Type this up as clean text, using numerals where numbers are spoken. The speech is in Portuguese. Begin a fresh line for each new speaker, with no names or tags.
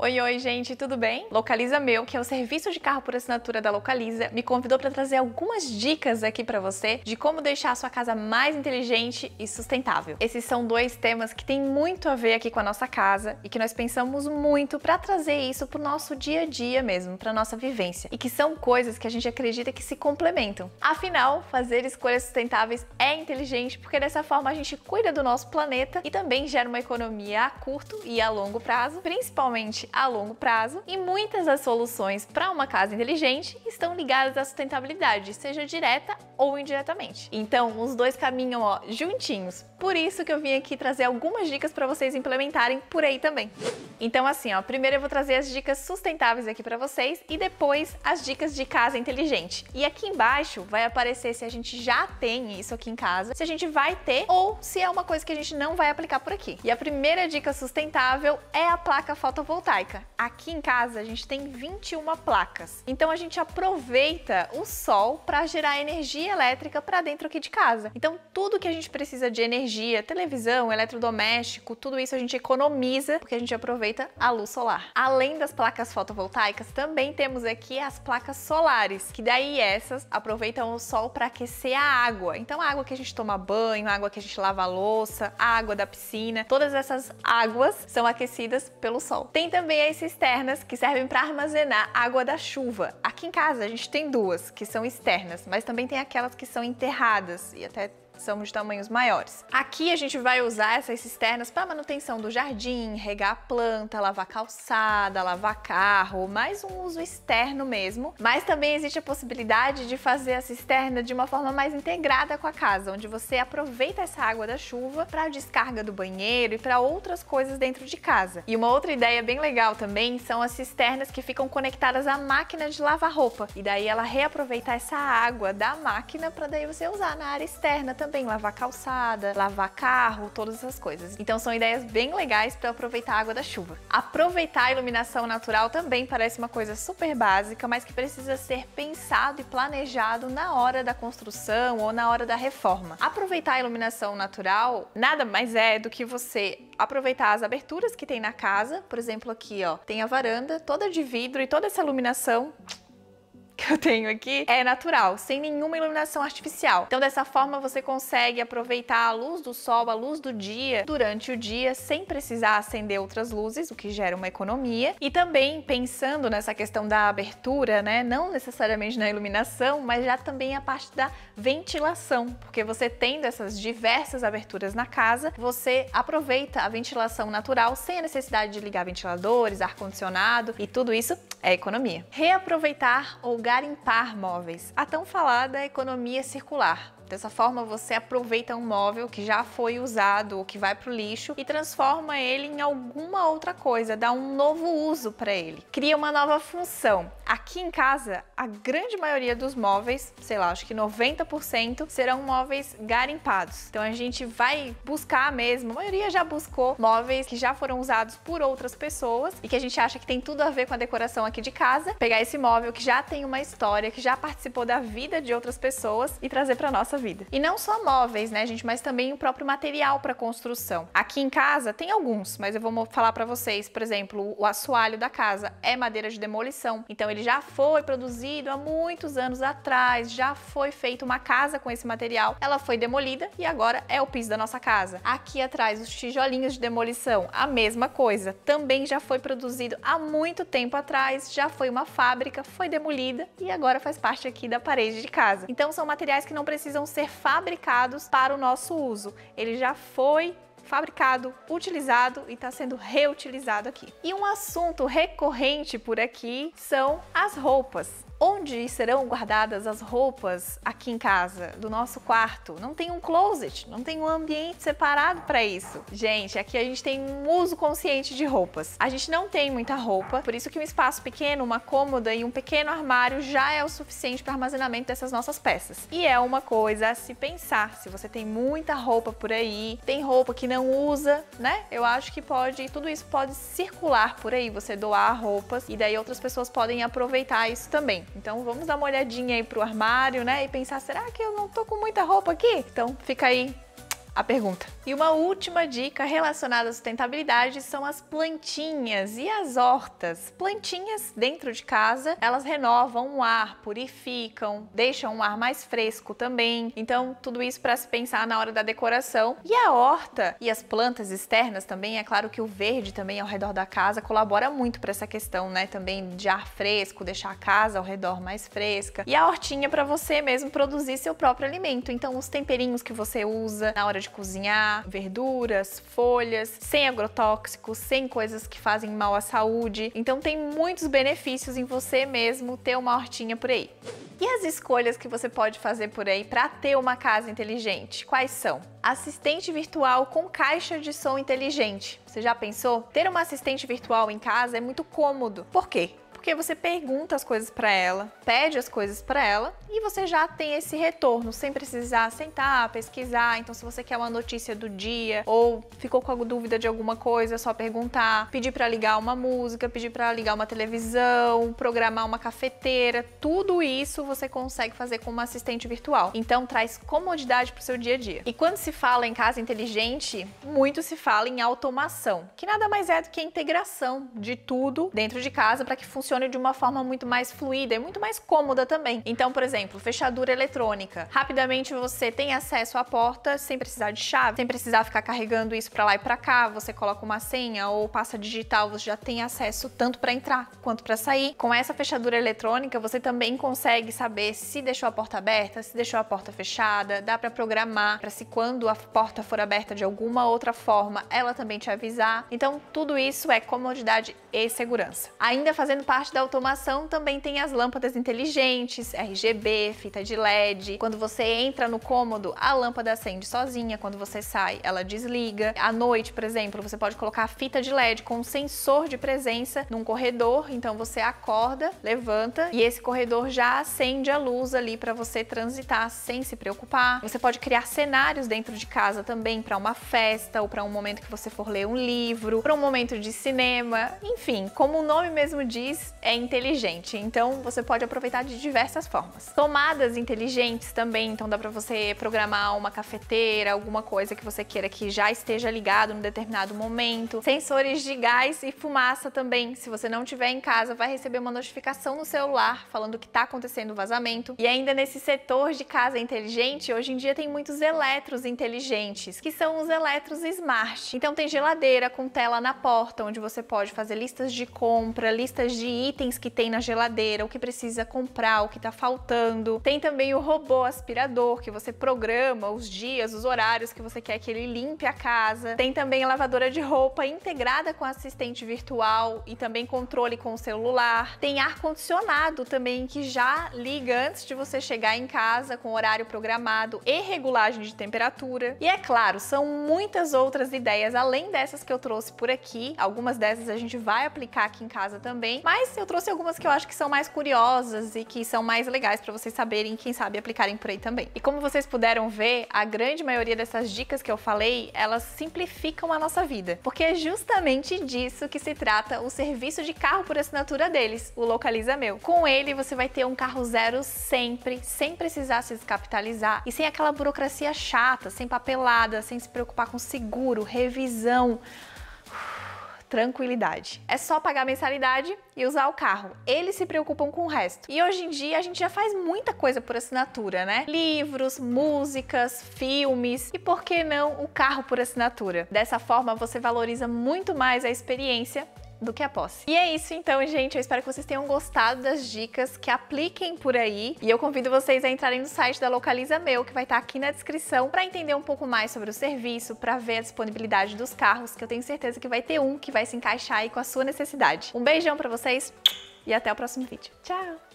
Oi, oi, gente, tudo bem? Localiza Meu, que é o serviço de carro por assinatura da Localiza, me convidou para trazer algumas dicas aqui para você de como deixar a sua casa mais inteligente e sustentável. Esses são dois temas que têm muito a ver aqui com a nossa casa e que nós pensamos muito para trazer isso para o nosso dia a dia mesmo, para nossa vivência, e que são coisas que a gente acredita que se complementam. Afinal, fazer escolhas sustentáveis é inteligente porque dessa forma a gente cuida do nosso planeta e também gera uma economia a curto e a longo prazo, principalmente a longo prazo, e muitas das soluções para uma casa inteligente estão ligadas à sustentabilidade, seja direta ou indiretamente. Então, os dois caminham, juntinhos. Por isso que eu vim aqui trazer algumas dicas para vocês implementarem por aí também. Então, assim, primeiro eu vou trazer as dicas sustentáveis aqui para vocês e depois as dicas de casa inteligente. E aqui embaixo vai aparecer se a gente já tem isso aqui em casa, se a gente vai ter ou se é uma coisa que a gente não vai aplicar por aqui. E a primeira dica sustentável é a placa fotovoltaica. Aqui em casa a gente tem 21 placas. Então a gente aproveita o sol para gerar energia elétrica para dentro aqui de casa. Então tudo que a gente precisa de energia, televisão, eletrodoméstico, tudo isso a gente economiza porque a gente aproveita a luz solar. Além das placas fotovoltaicas, também temos aqui as placas solares, que daí essas aproveitam o sol para aquecer a água. Então a água que a gente toma banho, a água que a gente lava a louça, a água da piscina, todas essas águas são aquecidas pelo sol. Tem também as cisternas que servem para armazenar água da chuva. Aqui em casa a gente tem duas que são externas, mas também tem aquelas que são enterradas e até são de tamanhos maiores. Aqui a gente vai usar essas cisternas para manutenção do jardim, regar a planta, lavar calçada, lavar carro, mais um uso externo mesmo. Mas também existe a possibilidade de fazer a cisterna de uma forma mais integrada com a casa, onde você aproveita essa água da chuva para a descarga do banheiro e para outras coisas dentro de casa. E uma outra ideia bem legal também são as cisternas que ficam conectadas à máquina de lavar roupa. E daí ela reaproveita essa água da máquina para daí você usar na área externa também, lavar calçada, lavar carro, todas essas coisas. Então são ideias bem legais para aproveitar a água da chuva. Aproveitar a iluminação natural também parece uma coisa super básica, mas que precisa ser pensado e planejado na hora da construção ou na hora da reforma. Aproveitar a iluminação natural nada mais é do que você aproveitar as aberturas que tem na casa. Por exemplo, aqui tem a varanda toda de vidro e toda essa iluminação que eu tenho aqui é natural, sem nenhuma iluminação artificial. Então dessa forma você consegue aproveitar a luz do sol, a luz do dia durante o dia sem precisar acender outras luzes, o que gera uma economia. E também pensando nessa questão da abertura, né, não necessariamente na iluminação, mas já também a parte da ventilação, porque você tendo essas diversas aberturas na casa, você aproveita a ventilação natural sem a necessidade de ligar ventiladores, ar-condicionado, e tudo isso é economia. Reaproveitar ou garimpar móveis. A tão falada economia circular. Dessa forma, você aproveita um móvel que já foi usado ou que vai para o lixo e transforma ele em alguma outra coisa, dá um novo uso para ele, cria uma nova função. Aqui em casa, a grande maioria dos móveis, sei lá, acho que 90% serão móveis garimpados. Então a gente vai buscar mesmo, a maioria já buscou móveis que já foram usados por outras pessoas e que a gente acha que tem tudo a ver com a decoração aqui de casa, pegar esse móvel que já tem uma história, que já participou da vida de outras pessoas e trazer para nossa vida. E não só móveis, né, gente, mas também o próprio material para construção. Aqui em casa tem alguns, mas eu vou falar para vocês, por exemplo, o assoalho da casa é madeira de demolição, então ele já foi produzido há muitos anos atrás, já foi feita uma casa com esse material, ela foi demolida e agora é o piso da nossa casa. Aqui atrás, os tijolinhos de demolição, a mesma coisa, também já foi produzido há muito tempo atrás, já foi uma fábrica, foi demolida e agora faz parte aqui da parede de casa. Então são materiais que não precisam ser fabricados para o nosso uso. Ele já foi fabricado, utilizado e está sendo reutilizado aqui. E um assunto recorrente por aqui são as roupas. Onde serão guardadas as roupas aqui em casa, do nosso quarto? Não tem um closet, não tem um ambiente separado para isso. Gente, aqui a gente tem um uso consciente de roupas. A gente não tem muita roupa, por isso que um espaço pequeno, uma cômoda e um pequeno armário já é o suficiente para armazenamento dessas nossas peças. E é uma coisa a se pensar, se você tem muita roupa por aí, tem roupa que não usa, né? Eu acho que tudo isso pode circular por aí, você doar roupas e daí outras pessoas podem aproveitar isso também. Então vamos dar uma olhadinha aí pro armário, né? E pensar, será que eu não tô com muita roupa aqui? Então fica aí a pergunta. E uma última dica relacionada à sustentabilidade são as plantinhas e as hortas. Plantinhas dentro de casa, elas renovam o ar, purificam, deixam o ar mais fresco também. Então, tudo isso para se pensar na hora da decoração. E a horta e as plantas externas também, é claro que o verde também ao redor da casa colabora muito para essa questão, né? Também de ar fresco, deixar a casa ao redor mais fresca. E a hortinha para você mesmo produzir seu próprio alimento. Então, os temperinhos que você usa na hora de cozinhar, verduras, folhas, sem agrotóxicos, sem coisas que fazem mal à saúde. Então, tem muitos benefícios em você mesmo ter uma hortinha por aí. E as escolhas que você pode fazer por aí para ter uma casa inteligente? Quais são? Assistente virtual com caixa de som inteligente. Você já pensou? Ter uma assistente virtual em casa é muito cômodo. Por quê? Porque você pergunta as coisas para ela, pede as coisas para ela e você já tem esse retorno sem precisar sentar, pesquisar. Então, se você quer uma notícia do dia ou ficou com dúvida de alguma coisa, é só perguntar, pedir para ligar uma música, pedir para ligar uma televisão, programar uma cafeteira, tudo isso você consegue fazer com uma assistente virtual. Então, traz comodidade para o seu dia a dia. E quando se fala em casa inteligente, muito se fala em automação, que nada mais é do que a integração de tudo dentro de casa para que funcione de uma forma muito mais fluida e muito mais cômoda também. Então, por exemplo, fechadura eletrônica. Rapidamente você tem acesso à porta sem precisar de chave, sem precisar ficar carregando isso para lá e para cá. Você coloca uma senha ou passa digital, você já tem acesso tanto para entrar quanto para sair. Com essa fechadura eletrônica, você também consegue saber se deixou a porta aberta, se deixou a porta fechada. Dá para programar para se quando a porta for aberta de alguma outra forma, ela também te avisar. Então, tudo isso é comodidade e segurança. Ainda fazendo parte da automação também tem as lâmpadas inteligentes, RGB, fita de LED. Quando você entra no cômodo, a lâmpada acende sozinha, quando você sai, ela desliga. À noite, por exemplo, você pode colocar a fita de LED com um sensor de presença num corredor, então você acorda, levanta e esse corredor já acende a luz ali para você transitar sem se preocupar. Você pode criar cenários dentro de casa também para uma festa ou para um momento que você for ler um livro, para um momento de cinema, enfim, como o nome mesmo diz, é inteligente, então você pode aproveitar de diversas formas. Tomadas inteligentes também, então dá para você programar uma cafeteira, alguma coisa que você queira que já esteja ligado num determinado momento. Sensores de gás e fumaça também, se você não tiver em casa, vai receber uma notificação no celular falando que está acontecendo vazamento. E ainda nesse setor de casa inteligente, hoje em dia tem muitos eletros inteligentes, que são os eletros smart. Então tem geladeira com tela na porta, onde você pode fazer listas de compra, listas de itens que tem na geladeira, o que precisa comprar, o que tá faltando. Tem também o robô aspirador, que você programa os dias, os horários que você quer que ele limpe a casa. Tem também a lavadora de roupa integrada com assistente virtual e também controle com o celular. Tem ar-condicionado também, que já liga antes de você chegar em casa, com horário programado e regulagem de temperatura. E é claro, são muitas outras ideias, além dessas que eu trouxe por aqui. Algumas dessas a gente vai aplicar aqui em casa também, mas eu trouxe algumas que eu acho que são mais curiosas e que são mais legais para vocês saberem, quem sabe aplicarem por aí também. E como vocês puderam ver, a grande maioria dessas dicas que eu falei, elas simplificam a nossa vida, porque é justamente disso que se trata o serviço de carro por assinatura deles, o Localiza Meu. Com ele você vai ter um carro zero sempre, sem precisar se descapitalizar e sem aquela burocracia chata, sem papelada, sem se preocupar com seguro, revisão. Tranquilidade. É só pagar a mensalidade e usar o carro. Eles se preocupam com o resto. E hoje em dia a gente já faz muita coisa por assinatura, né? Livros, músicas, filmes e por que não o carro por assinatura? Dessa forma você valoriza muito mais a experiência do que a posse. E é isso então, gente. Eu espero que vocês tenham gostado das dicas, que apliquem por aí. E eu convido vocês a entrarem no site da Localiza Meu, que vai estar aqui na descrição, para entender um pouco mais sobre o serviço, para ver a disponibilidade dos carros, que eu tenho certeza que vai ter um que vai se encaixar aí com a sua necessidade. Um beijão para vocês e até o próximo vídeo. Tchau!